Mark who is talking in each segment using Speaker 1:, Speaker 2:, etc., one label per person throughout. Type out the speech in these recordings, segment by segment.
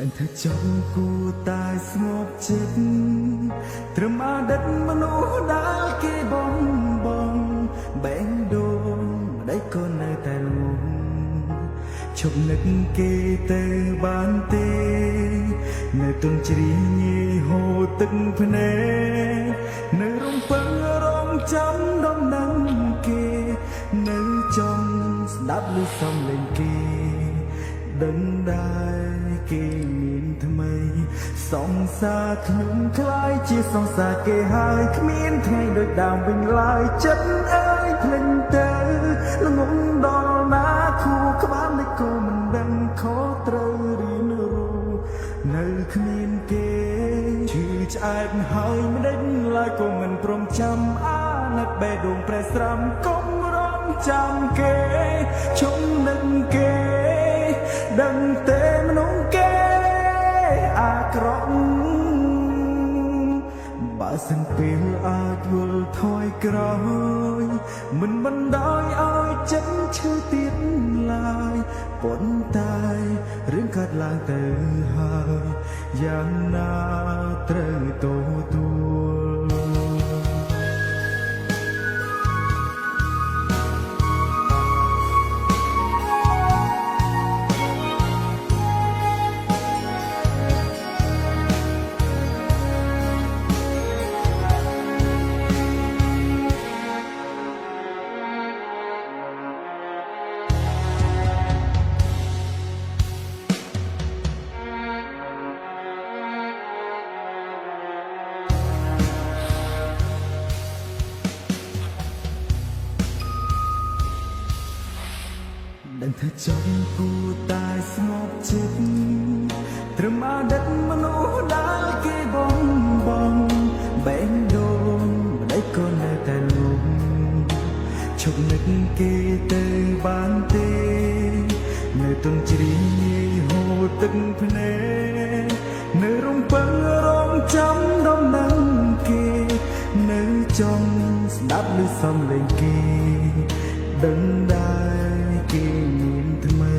Speaker 1: ដឹងថាចង់គួរតែស្ងប់ចិត្តត្រឹមអតីតមនុស្សដែលគេបងបែងដូងម្ដេចក៏នៅតែលងឈប់នឹកគេទៅបានទេនៅទុនជ្រាយងាយហូរទឹកភ្នែកនៅរំពឹងរងចាំដំណឹងគេនៅចង់ស្ដាប់ឮសំឡេងគេដឹងដែរគេមានថ្មីសង្សារខ្ញុំคล้ายជាសង្សារគេហើយគ្មានថ្ងៃដូចដើមវិញឡើយចិត្តអើយភ្លេចទៅល្ងងដល់ណាខួរក្បាលនេះក៏មិនដឹងខុសត្រូវរៀនរੂនៅគ្មានគេឈឺឆ្អែតហើយមិនដេញឡើយក៏មិនព្រមចាំអាណិតបេះដូងប្រេះស្រាំកុំរងចាំគេជុំនឹងគេដឹងទេមនុស្សគេអាក្រក់បើសិនពេលអាចយល់ថយក្រោយមិនបណ្ដោយឲ្យចិត្តឈឺទៀតឡើយប៉ុន្តែរឿងកើតឡើងទៅហើយយ៉ាងណាត្រូវទទួលដឹងថាចង់គួរតែស្ងប់ចិត្តត្រឹមអតីតមនុស្សដែលគេបងបែងដូងម្ដេចក៏នៅតែលងឈប់នឹកគេទៅបានទេនៅទុនជ្រាយងាយហូរទឹកភ្នែកនៅរំពឹងរងចាំដំណឹងគេនៅចង់ស្ដាប់ឮសំឡេងគេដឹងដែរគេមានថ្មី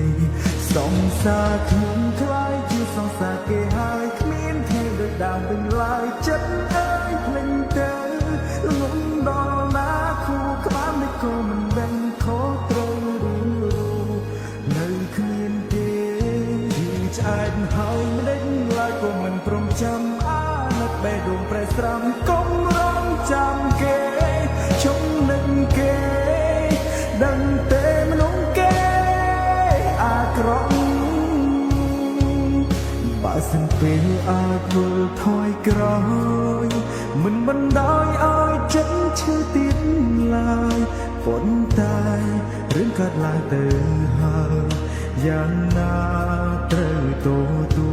Speaker 1: សង្សារខ្ញុំคล้ายជាសង្សារគេហើយគ្មានថ្ងៃដូចដើមវិញឡើយចិត្តអើយភ្លេចទៅល្ងងដល់ណាខួរក្បាលនេះក៏មិនដឹងខុសត្រូវរៀនរੂនៅគ្មានគេឈឺឆ្អែតហើយមិនដេញឡើយក៏មិនព្រមចាំអាណិតបេះដូងប្រេះស្រាំកុំរងចាំគេជុំនឹងគេដឹងទេមនុស្សគេអាក្រក់បើសិនពេលអាចយល់ថយក្រោយមិនបណ្ដោយឲ្យចិត្តឈឺទៀតឡើយប៉ុន្តែរឿងកើតឡើងទៅហើយយ៉ាងណាត្រូវទទួ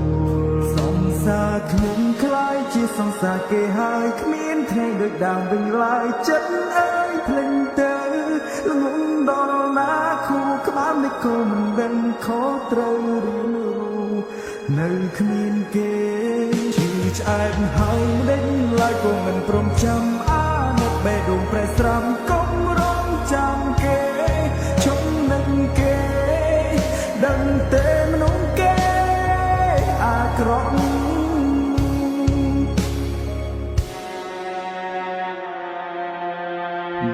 Speaker 1: លសង្សារខ្ញុំคล้ายជាសង្សារគេហើយគ្មានថ្ងៃដូចដើមវិញឡើយចិត្តអើយភ្លេចទៅល្ងងដល់ណាខួរក្បាលនេះក៏មិនដឹងខុសត្រូវរៀនរੂនៅគ្មានគេឈឺឆ្អែតហើយមិនដេញឡើយក៏មិនព្រមចាំអាណិតបេះដូងប្រេះស្រាំកុំរងចាំគេជុំនឹងគេដឹងទេមនុស្សគេអាក្រក់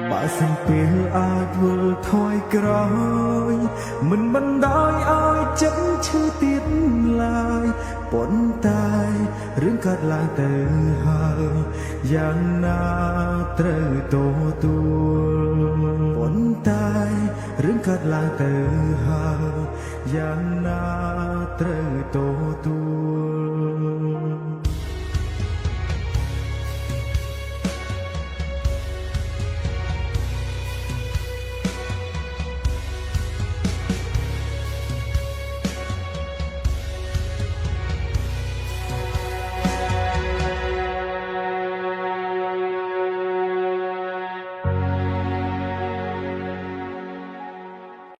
Speaker 1: បើសិនពេលអាចយល់ថយក្រោយមិនបណ្ដោយឲ្យចិត្តឈឺទៀតឡើយប៉ុន្តែរឿងកើតឡើងទៅហើយយ៉ាងណាត្រូវទទួលប៉ុន្តែរឿងកើតឡើងទៅហើយយ៉ាងណាត្រូវទទួល